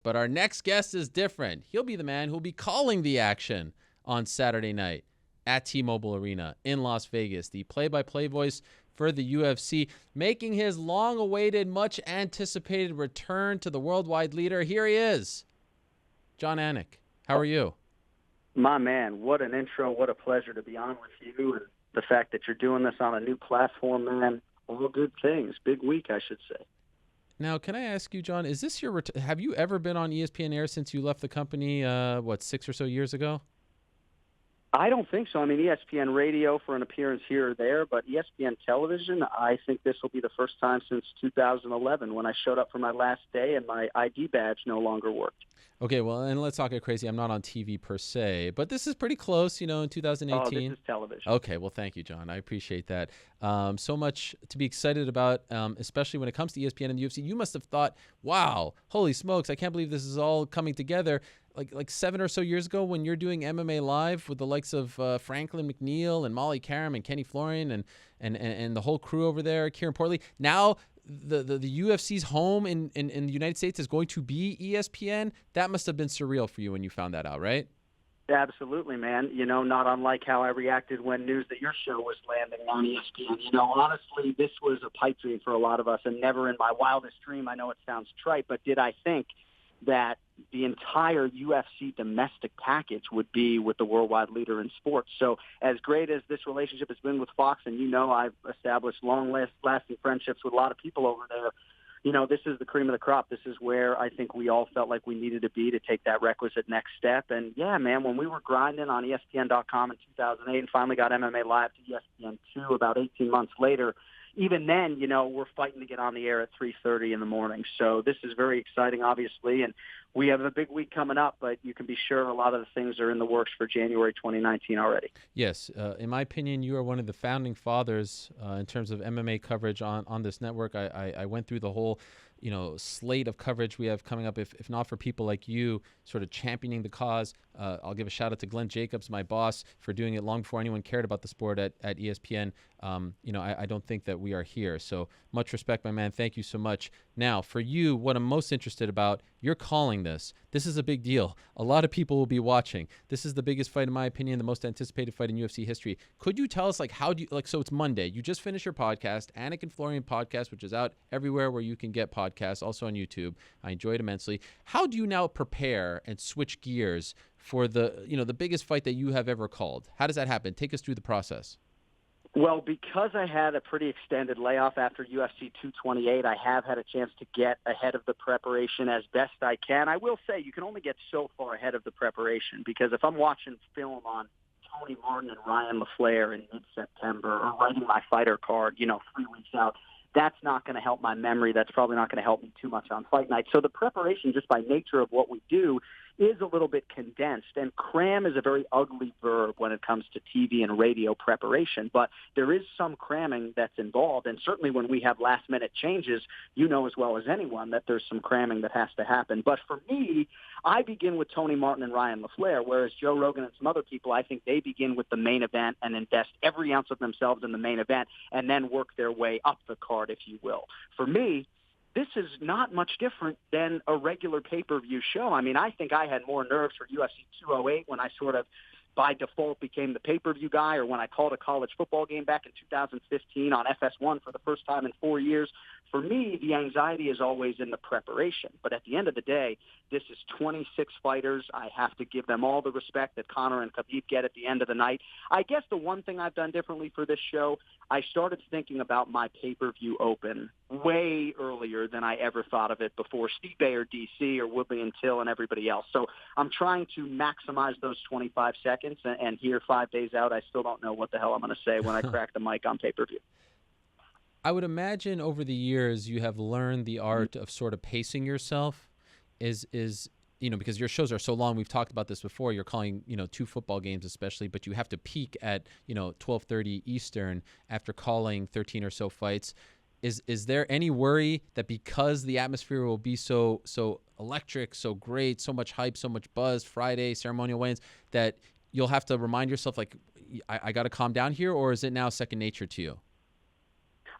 But our next guest is different. He'll be the man who'll be calling the action on Saturday night at T-Mobile Arena in Las Vegas. The play-by-play voice for the UFC, making his long-awaited, much-anticipated return to the worldwide leader. Here he is, Jon Anik. How are you? My man, what an intro. What a pleasure to be on with you. And the fact that you're doing this on a new platform, man, all good things. Big week, I should say. Now, can I ask you, Jon, is this your have you ever been on ESPN Air since you left the company, 6 or so years ago? I don't think so. I mean, ESPN Radio for an appearance here or there, but ESPN Television, I think this will be the first time since 2011 when I showed up for my last day and my ID badge no longer worked. Okay, well, and let's not get crazy. I'm not on TV per se, but this is pretty close, in 2018. Oh, this is television. Okay, well, thank you, Jon. I appreciate that. So much to be excited about, especially when it comes to ESPN and the UFC. You must have thought, wow, holy smokes, I can't believe this is all coming together. Like 7 or so years ago when you're doing MMA Live with the likes of Franklin McNeil and Molly Karam and Kenny Florian and the whole crew over there, Kieran Portley. Now the UFC's home in the United States is going to be ESPN. That must have been surreal for you when you found that out, right? Absolutely, man. Not unlike how I reacted when news that your show was landing on ESPN. Honestly, this was a pipe dream for a lot of us, and never in my wildest dream, I know it sounds trite, but did I think that the entire UFC domestic package would be with the worldwide leader in sports. So as great as this relationship has been with Fox, and I've established long-lasting friendships with a lot of people over there, this is the cream of the crop. This is where I think we all felt like we needed to be to take that requisite next step. And, yeah, man, when we were grinding on ESPN.com in 2008 and finally got MMA Live to ESPN2 about 18 months later, even then, we're fighting to get on the air at 3:30 in the morning. So this is very exciting, obviously, and we have a big week coming up, but you can be sure a lot of the things are in the works for January 2019 already. Yes. In my opinion, you are one of the founding fathers in terms of MMA coverage on this network. I went through the whole slate of coverage we have coming up. If not for people like you sort of championing the cause, I'll give a shout out to Glenn Jacobs, my boss, for doing it long before anyone cared about the sport at ESPN. I don't think that we are here. So much respect, my man. Thank you so much. Now, for you, what I'm most interested about, you're calling this. This is a big deal. A lot of people will be watching. This is the biggest fight, in my opinion, the most anticipated fight in UFC history. Could you tell us, so it's Monday. You just finished your podcast, Anik and Florian podcast, which is out everywhere where you can get podcasts, also on YouTube. I enjoy it immensely. How do you now prepare and switch gears for the biggest fight that you have ever called? How does that happen? Take us through the process. Well, because I had a pretty extended layoff after UFC 228, I have had a chance to get ahead of the preparation as best I can. I will say you can only get so far ahead of the preparation because if I'm watching film on Tony Martin and Ryan LaFleur in mid-September or writing my fighter card, 3 weeks out, that's not going to help my memory. That's probably not going to help me too much on fight night. So the preparation, just by nature of what we do, is a little bit condensed. And cram is a very ugly verb when it comes to TV and radio preparation. But there is some cramming that's involved. And certainly when we have last-minute changes, you know as well as anyone that there's some cramming that has to happen. But for me, I begin with Tony Martin and Ryan LaFleur, whereas Joe Rogan and some other people, I think they begin with the main event and invest every ounce of themselves in the main event and then work their way up the card, if you will. For me, this is not much different than a regular pay-per-view show. I mean, I think I had more nerves for UFC 208 when I sort of by default became the pay-per-view guy, or when I called a college football game back in 2015 on FS1 for the first time in 4 years. For me, the anxiety is always in the preparation. But at the end of the day, this is 26 fighters. I have to give them all the respect that Conor and Khabib get at the end of the night. I guess the one thing I've done differently for this show, I started thinking about my pay-per-view open way earlier than I ever thought of it before Stipe or DC or Woodley and Till and everybody else. So I'm trying to maximize those 25 seconds, and here 5 days out, I still don't know what the hell I'm going to say when I crack the mic on pay-per-view. I would imagine over the years you have learned the art of sort of pacing yourself. Is because your shows are so long. We've talked about this before. You're calling 2 football games especially, but you have to peak at 12:30 Eastern after calling 13 or so fights. Is there any worry that because the atmosphere will be so electric, so great, so much hype, so much buzz, Friday ceremonial weigh-ins, that you'll have to remind yourself I got to calm down here, or is it now second nature to you?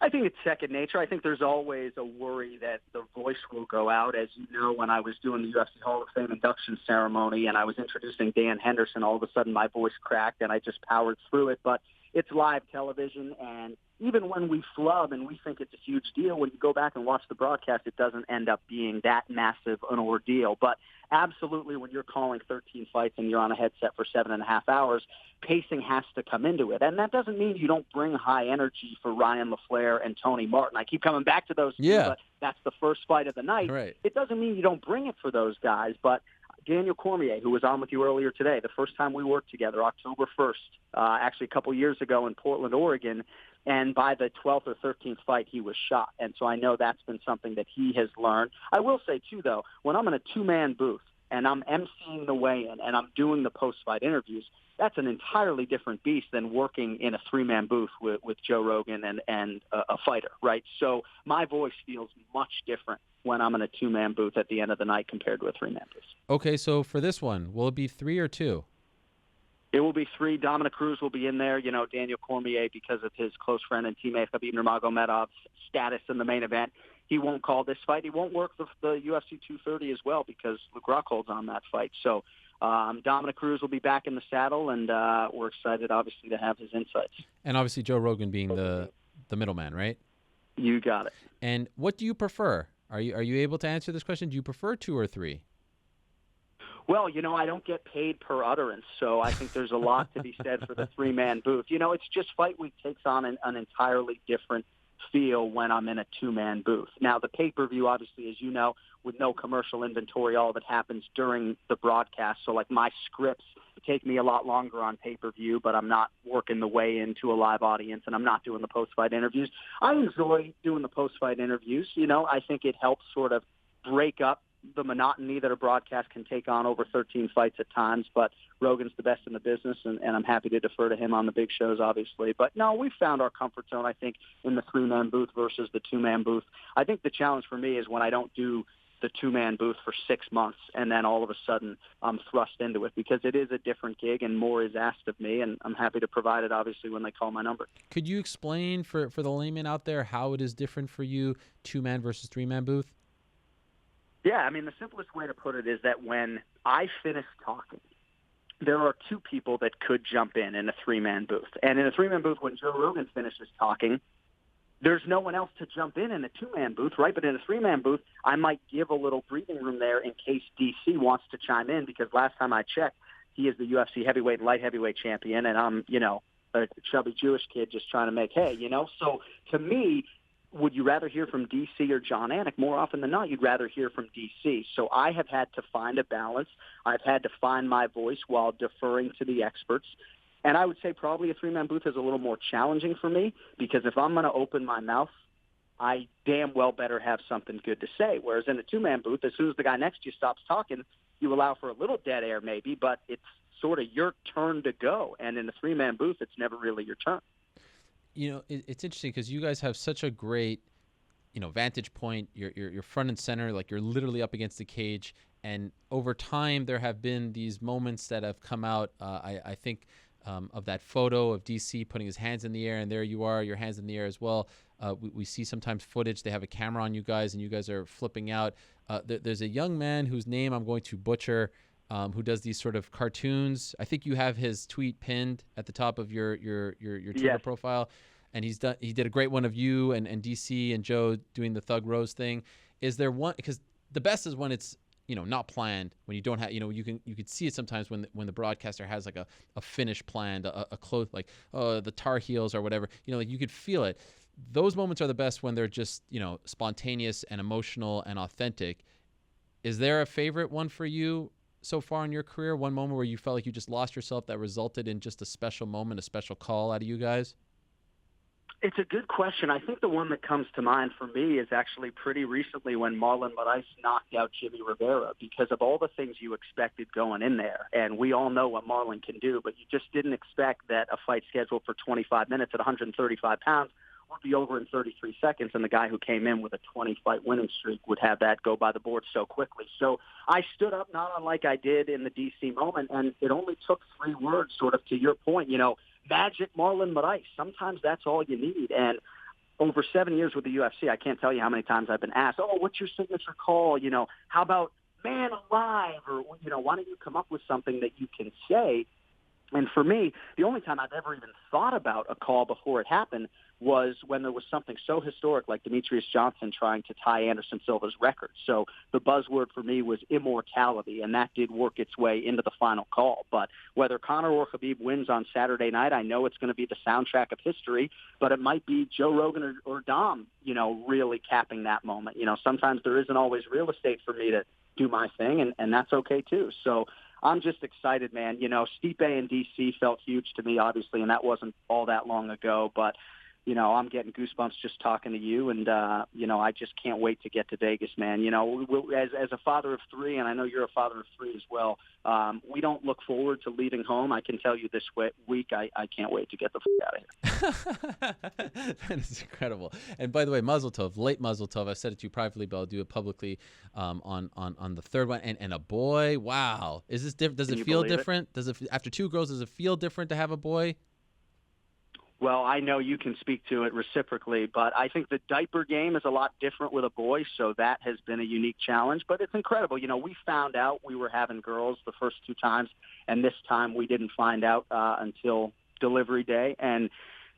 I think it's second nature. I think there's always a worry that the voice will go out. As you know, when I was doing the UFC Hall of Fame induction ceremony and I was introducing Dan Henderson, all of a sudden my voice cracked and I just powered through it. But it's live television, and even when we flub and we think it's a huge deal, when you go back and watch the broadcast, it doesn't end up being that massive an ordeal. But absolutely, when you're calling 13 fights and you're on a headset for 7.5 hours, pacing has to come into it. And that doesn't mean you don't bring high energy for Ryan LaFleur and Tony Martin. I keep coming back to those two, but that's the first fight of the night. Right. It doesn't mean you don't bring it for those guys, but Daniel Cormier, who was on with you earlier today, the first time we worked together, October 1st, actually a couple years ago in Portland, Oregon, and by the 12th or 13th fight, he was shot. And so I know that's been something that he has learned. I will say, too, though, when I'm in a two-man booth and I'm emceeing the weigh-in and I'm doing the post-fight interviews, that's an entirely different beast than working in a three-man booth with Joe Rogan and a fighter, right? So my voice feels much different when I'm in a two-man booth at the end of the night compared to a three-man booth. Okay, so for this one, will it be 3 or 2? It will be 3. Dominic Cruz will be in there. You know, Daniel Cormier, because of his close friend and teammate Khabib Nurmagomedov's status in the main event, he won't call this fight. He won't work the UFC 230 as well because Luke Rockhold's on that fight. So Dominic Cruz will be back in the saddle, and we're excited, obviously, to have his insights. And obviously Joe Rogan being the middleman, right? You got it. And what do you prefer? Are you able to answer this question? Do you prefer 2 or 3? Well, you know, I don't get paid per utterance, so I think there's a lot to be said for the three-man booth. You know, it's just Fight Week takes on an entirely different feel when I'm in a two-man booth. Now, the pay-per-view, obviously, as you know, with no commercial inventory, all of it happens during the broadcast. So, like, my scripts take me a lot longer on pay-per-view, but I'm not working the way into a live audience, and I'm not doing the post-fight interviews. I enjoy doing the post-fight interviews. You know, I think it helps sort of break up the monotony that a broadcast can take on over 13 fights at times, but Rogan's the best in the business, and I'm happy to defer to him on the big shows, obviously. But no, we've found our comfort zone, I think, in the three-man booth versus the two-man booth. I think the challenge for me is when I don't do the two-man booth for 6 months and then all of a sudden I'm thrust into it, because it is a different gig and more is asked of me, and I'm happy to provide it, obviously, when they call my number. Could you explain for the layman out there how it is different for you, two-man versus three-man booth? Yeah, I mean, the simplest way to put it is that when I finish talking, there are 2 people that could jump in a three-man booth. And in a three-man booth, when Joe Rogan finishes talking, there's no one else to jump in a two-man booth, right? But in a three-man booth, I might give a little breathing room there in case DC wants to chime in, because last time I checked, he is the UFC heavyweight and light heavyweight champion, and I'm, you know, a chubby Jewish kid just trying to make hay, you know? So to me, would you rather hear from DC or Jon Anik? More often than not, you'd rather hear from DC. So I have had to find a balance. I've had to find my voice while deferring to the experts. And I would say probably a three-man booth is a little more challenging for me, because if I'm going to open my mouth, I damn well better have something good to say. Whereas in a two-man booth, as soon as the guy next to you stops talking, you allow for a little dead air maybe, but it's sort of your turn to go. And in the three-man booth, it's never really your turn. You know, it's interesting because you guys have such a great, you know, vantage point. You're front and center, like you're literally up against the cage. And over time, there have been these moments that have come out. I think of that photo of DC putting his hands in the air, and there you are, your hands in the air as well. We see sometimes footage. They have a camera on you guys, and you guys are flipping out. There's a young man whose name I'm going to butcher, who does these sort of cartoons. I think you have his tweet pinned at the top of your Twitter profile, and he did a great one of you and DC and Joe doing the Thug Rose thing. Is there one, because the best is when it's, you know, not planned, when you don't have, you know, you could see it sometimes when the broadcaster has like a finish planned, a close, like the Tar Heels or whatever, you know, like you could feel it. Those moments are the best when they're just, you know, spontaneous and emotional and authentic. Is there a favorite one for you so far in your career? One moment where you felt like you just lost yourself that resulted in just a special moment, a special call out of you guys? It's a good question. I think the one that comes to mind for me is actually pretty recently when Marlon Moraes knocked out Jimmy Rivera, because of all the things you expected going in there. And we all know what Marlon can do, but you just didn't expect that a fight scheduled for 25 minutes at 135 pounds would be over in 33 seconds, and the guy who came in with a 20-fight winning streak would have that go by the board so quickly. So I stood up, not unlike I did in the DC moment, and it only took 3 words, sort of to your point, you know, magic Marlon Moraes. Sometimes that's all you need. And over 7 years with the UFC, I can't tell you how many times I've been asked, oh, what's your signature call? How about man alive? Or, why don't you come up with something that you can say? And for me, the only time I've ever even thought about a call before it happened was when there was something so historic like Demetrius Johnson trying to tie Anderson Silva's record. So the buzzword for me was immortality, and that did work its way into the final call. But whether Conor or Khabib wins on Saturday night, I know it's going to be the soundtrack of history, but it might be Joe Rogan or Dom, really capping that moment. Sometimes there isn't always real estate for me to do my thing, and that's okay too. So I'm just excited, man. Stipe in D.C. felt huge to me, obviously, and that wasn't all that long ago. But, I'm getting goosebumps just talking to you, and, I just can't wait to get to Vegas, man. As a father of three, and I know you're a father of three as well, we don't look forward to leaving home. I can tell you this week, I can't wait to get the f*** out of here. That is incredible. And by the way, Mazel Tov, late Mazel Tov. I said it to you privately, but I'll do it publicly on the third one. And a boy, wow. Is this different? Does it feel different? Does it, after two girls, does it feel different to have a boy? Well, I know you can speak to it reciprocally, but I think the diaper game is a lot different with a boy, so that has been a unique challenge. But it's incredible. We found out we were having girls the first two times, and this time we didn't find out until delivery day. And,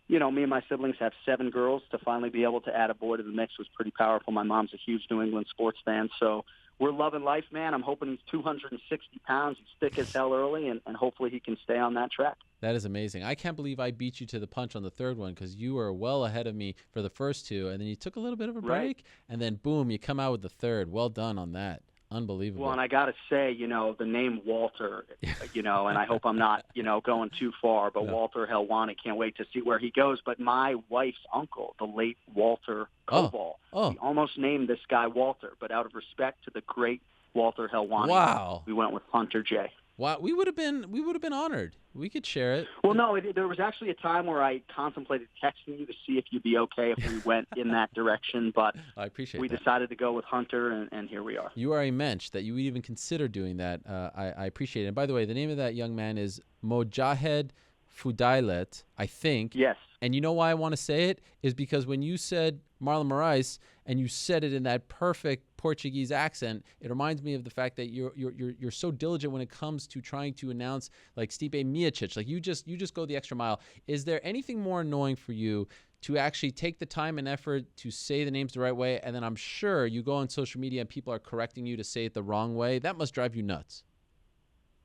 me and my siblings have 7 girls. To finally be able to add a boy to the mix was pretty powerful. My mom's a huge New England sports fan, so we're loving life, man. I'm hoping he's 260 pounds. He's thick as hell early, and hopefully he can stay on that track. That is amazing. I can't believe I beat you to the punch on the third one because you were well ahead of me for the first two, and then you took a little bit of a break, and then, boom, you come out with the third. Well done on that. Unbelievable. Well, and I got to say, the name Walter, and I hope I'm not, going too far, but no. Walter Helwani, can't wait to see where he goes. But my wife's uncle, the late Walter Koval, he almost named this guy Walter, but out of respect to the great Walter Helwani, we went with Hunter J. Wow, we would have been honored. We could share it. Well, no, there was actually a time where I contemplated texting you to see if you'd be okay if we went in that direction, but I appreciate we that. Decided to go with Hunter, and here we are. You are a mensch that you would even consider doing that. I appreciate it. And by the way, the name of that young man is Mojahed Fudailet, I think. Yes. And you know why I want to say it is because when you said Marlon Moraes and you said it in that perfect Portuguese accent, it reminds me of the fact that you're so diligent when it comes to trying to announce like Stipe Miocic. Like you just go the extra mile. Is there anything more annoying for you to actually take the time and effort to say the names the right way, and then I'm sure you go on social media and people are correcting you to say it the wrong way? That must drive you nuts.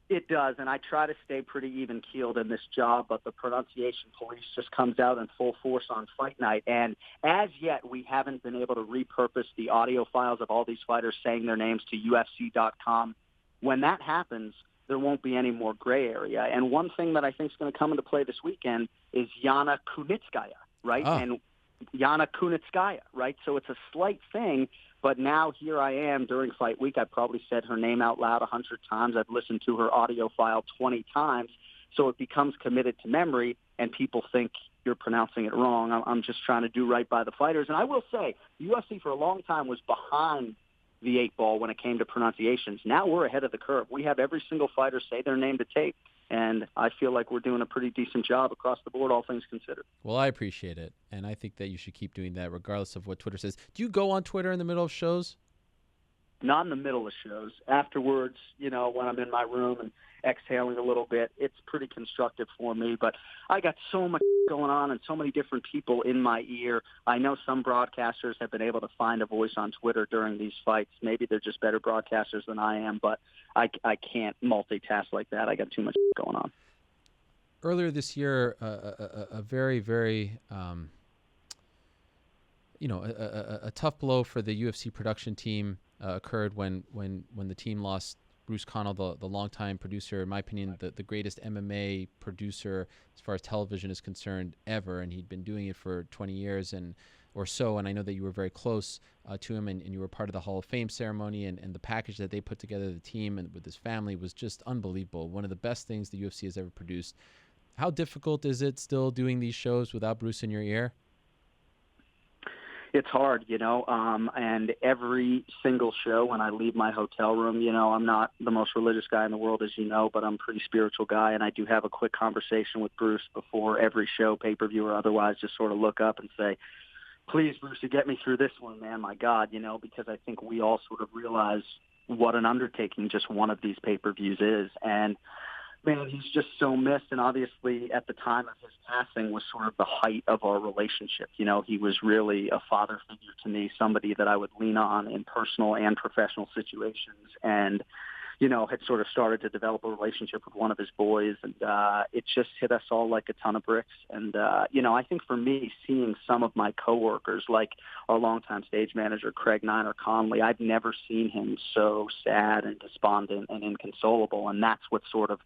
It does, and I try to stay pretty even-keeled in this job, but the pronunciation police just comes out in full force on fight night. And as yet, we haven't been able to repurpose the audio files of all these fighters saying their names to UFC.com. When that happens, there won't be any more gray area. And one thing that I think is going to come into play this weekend is Yana Kunitskaya, right? Oh. And Yana Kunitskaya, right? So it's a slight thing. But now here I am during fight week. I've probably said her name out loud 100 times. I've listened to her audio file 20 times. So it becomes committed to memory, and people think you're pronouncing it wrong. I'm just trying to do right by the fighters. And I will say, the UFC for a long time was behind the 8 ball when it came to pronunciations. Now we're ahead of the curve. We have every single fighter say their name to tape. And I feel like we're doing a pretty decent job across the board, all things considered. Well, I appreciate it, and I think that you should keep doing that regardless of what Twitter says. Do you go on Twitter in the middle of shows? Not in the middle of shows. Afterwards, when I'm in my room and exhaling a little bit, it's pretty constructive for me. But I got so much going on and so many different people in my ear. I know some broadcasters have been able to find a voice on Twitter during these fights. Maybe they're just better broadcasters than I am, but I can't multitask like that. I got too much going on. Earlier this year, a very, very, a tough blow for the UFC production team occurred when the team lost Bruce Connell, the longtime producer, in my opinion, the greatest MMA producer as far as television is concerned ever, and he'd been doing it for 20 years or so, and I know that you were very close to him, and you were part of the Hall of Fame ceremony, and the package that they put together, the team and with his family, was just unbelievable. One of the best things the UFC has ever produced. How difficult is it still doing these shows without Bruce in your ear? It's hard, and every single show when I leave my hotel room, I'm not the most religious guy in the world, as you know, but I'm a pretty spiritual guy, and I do have a quick conversation with Bruce before every show, pay-per-view or otherwise, just sort of look up and say, Please, Bruce, you get me through this one, man. My God, because I think we all sort of realize what an undertaking just one of these pay-per-views is. And, man, he's just so missed. And obviously, at the time of his passing was sort of the height of our relationship. He was really a father figure to me, somebody that I would lean on in personal and professional situations. And, had sort of started to develop a relationship with one of his boys, and it just hit us all like a ton of bricks. And, I think for me, seeing some of my coworkers, like our longtime stage manager, Craig Niner Conley, I've never seen him so sad and despondent and inconsolable, and that's what sort of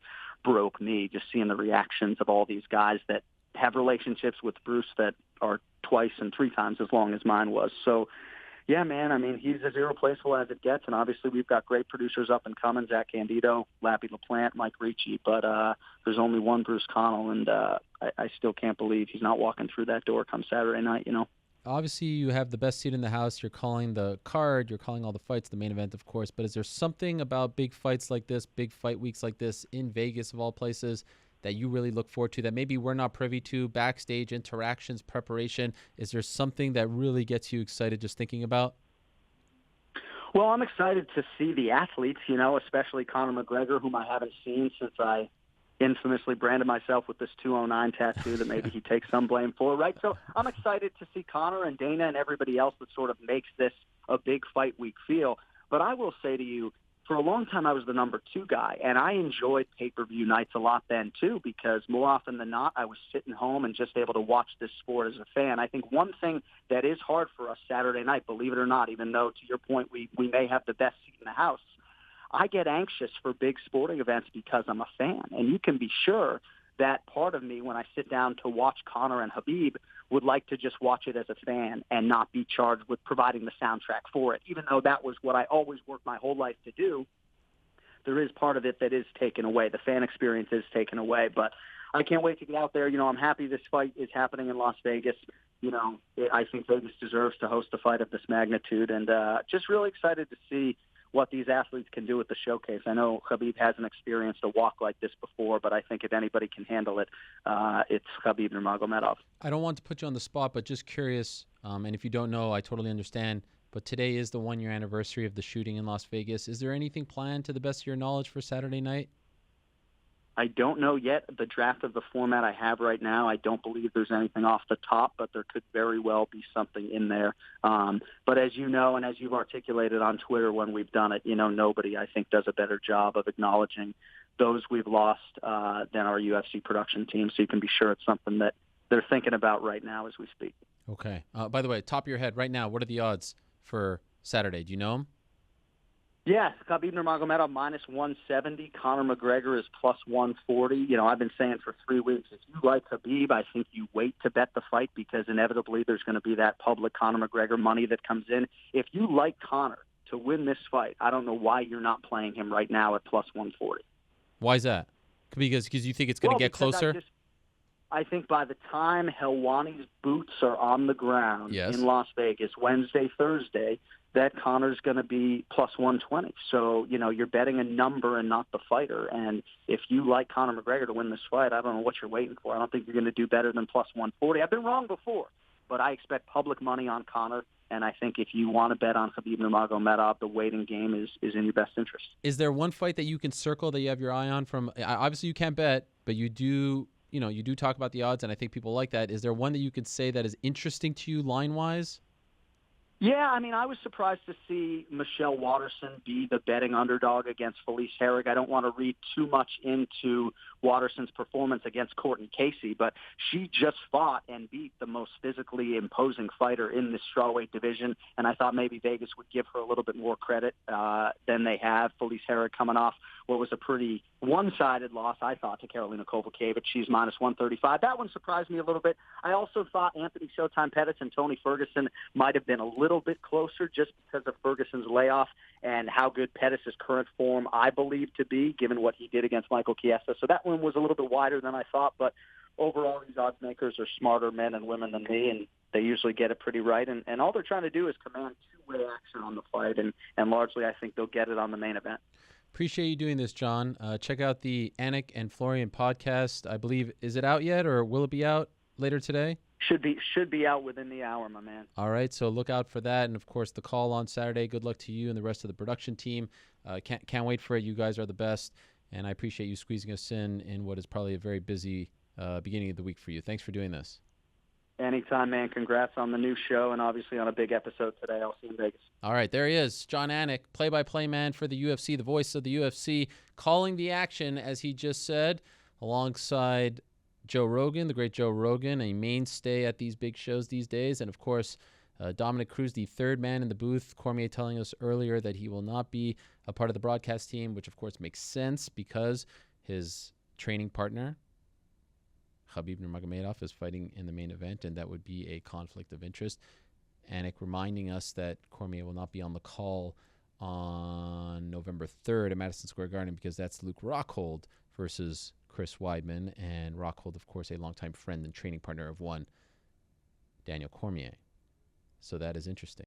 broke me, just seeing the reactions of all these guys that have relationships with Bruce that are twice and three times as long as mine was. So, yeah, man, I mean, he's as irreplaceable as it gets, and obviously we've got great producers up and coming, Zach Candido, Lappy LaPlante, Mike Ricci, but there's only one Bruce Connell, and I still can't believe he's not walking through that door come Saturday night, Obviously, you have the best seat in the house. You're calling the card. You're calling all the fights, the main event, of course, but is there something about big fights like this, big fight weeks like this in Vegas, of all places, that you really look forward to that maybe we're not privy to, backstage interactions, preparation? Is there something that really gets you excited just thinking about? Well, I'm excited to see the athletes, especially Conor McGregor, whom I haven't seen since I infamously branded myself with this 209 tattoo that maybe he takes some blame for, right? So I'm excited to see Conor and Dana and everybody else that sort of makes this a big fight week feel. But I will say to you, for a long time, I was the number 2 guy, and I enjoyed pay-per-view nights a lot then, too, because more often than not, I was sitting home and just able to watch this sport as a fan. I think one thing that is hard for us Saturday night, believe it or not, even though, to your point, we may have the best seat in the house, I get anxious for big sporting events because I'm a fan, and you can be sure that part of me, when I sit down to watch Conor and Khabib, would like to just watch it as a fan and not be charged with providing the soundtrack for it. Even though that was what I always worked my whole life to do, there is part of it that is taken away. The fan experience is taken away. But I can't wait to get out there. I'm happy this fight is happening in Las Vegas. I think Vegas deserves to host a fight of this magnitude, and just really excited to see what these athletes can do with the showcase. I know Khabib hasn't experienced a walk like this before, but I think if anybody can handle it, it's Khabib Nurmagomedov. I don't want to put you on the spot, but just curious, and if you don't know, I totally understand, but today is the 1-year anniversary of the shooting in Las Vegas. Is there anything planned, to the best of your knowledge, for Saturday night? I don't know yet. The draft of the format I have right now, I don't believe there's anything off the top, but there could very well be something in there. But as you know, and as you've articulated on Twitter when we've done it, nobody, I think, does a better job of acknowledging those we've lost than our UFC production team. So you can be sure it's something that they're thinking about right now as we speak. Okay. By the way, top of your head right now, what are the odds for Saturday? Do you know them? Yes, Khabib Nurmagomedov minus 170. Conor McGregor is plus 140. I've been saying for 3 weeks, if you like Khabib, I think you wait to bet the fight because inevitably there's going to be that public Conor McGregor money that comes in. If you like Conor to win this fight, I don't know why you're not playing him right now at plus 140. Why is that? Because you think it's going to get closer? I think by the time Helwani's boots are on the ground in Las Vegas, Wednesday, Thursday, that Conor's going to be plus 120. So, you're betting a number and not the fighter. And if you like Conor McGregor to win this fight, I don't know what you're waiting for. I don't think you're going to do better than plus 140. I've been wrong before, but I expect public money on Conor. And I think if you want to bet on Khabib Nurmagomedov, the waiting game is in your best interest. Is there one fight that you can circle that you have your eye on from? Obviously, you can't bet, but you do. You do talk about the odds, and I think people like that. Is there one that you could say that is interesting to you line-wise? Yeah, I was surprised to see Michelle Waterson be the betting underdog against Felice Herrig. I don't want to read too much into Waterson's performance against Courtney Casey, but she just fought and beat the most physically imposing fighter in this strawweight division, and I thought maybe Vegas would give her a little bit more credit than they have. Felice Herrig coming off what was a pretty one-sided loss, I thought, to Karolina Kowalkiewicz. She's minus 135. That one surprised me a little bit. I also thought Anthony Showtime Pettis and Tony Ferguson might have been a little bit closer just because of Ferguson's layoff and how good Pettis' current form I believe to be, given what he did against Michael Chiesa. So that one was a little bit wider than I thought, but overall these odds makers are smarter men and women than me, and they usually get it pretty right. And all they're trying to do is command two-way action on the fight, and largely I think they'll get it on the main event. Appreciate you doing this, Jon. Check out the Anik and Florian podcast. I believe, is it out yet, or will it be out later today? Should be out within the hour, my man. All right, so look out for that, and of course the call on Saturday. Good luck to you and the rest of the production team. Can't wait for it. You guys are the best, and I appreciate you squeezing us in what is probably a very busy beginning of the week for you. Thanks for doing this. Anytime, man. Congrats on the new show and obviously on a big episode today. I'll see you in Vegas. All right, there he is, Jon Anik, play-by-play man for the UFC, the voice of the UFC, calling the action, as he just said, alongside Joe Rogan, the great Joe Rogan, a mainstay at these big shows these days. And, of course, Dominic Cruz, the third man in the booth. Cormier telling us earlier that he will not be a part of the broadcast team, which, of course, makes sense because his training partner, Khabib Nurmagomedov, is fighting in the main event, and that would be a conflict of interest. Anik reminding us that Cormier will not be on the call on November 3rd at Madison Square Garden because that's Luke Rockhold versus Chris Weidman, and Rockhold, of course, a longtime friend and training partner of one, Daniel Cormier. So that is interesting.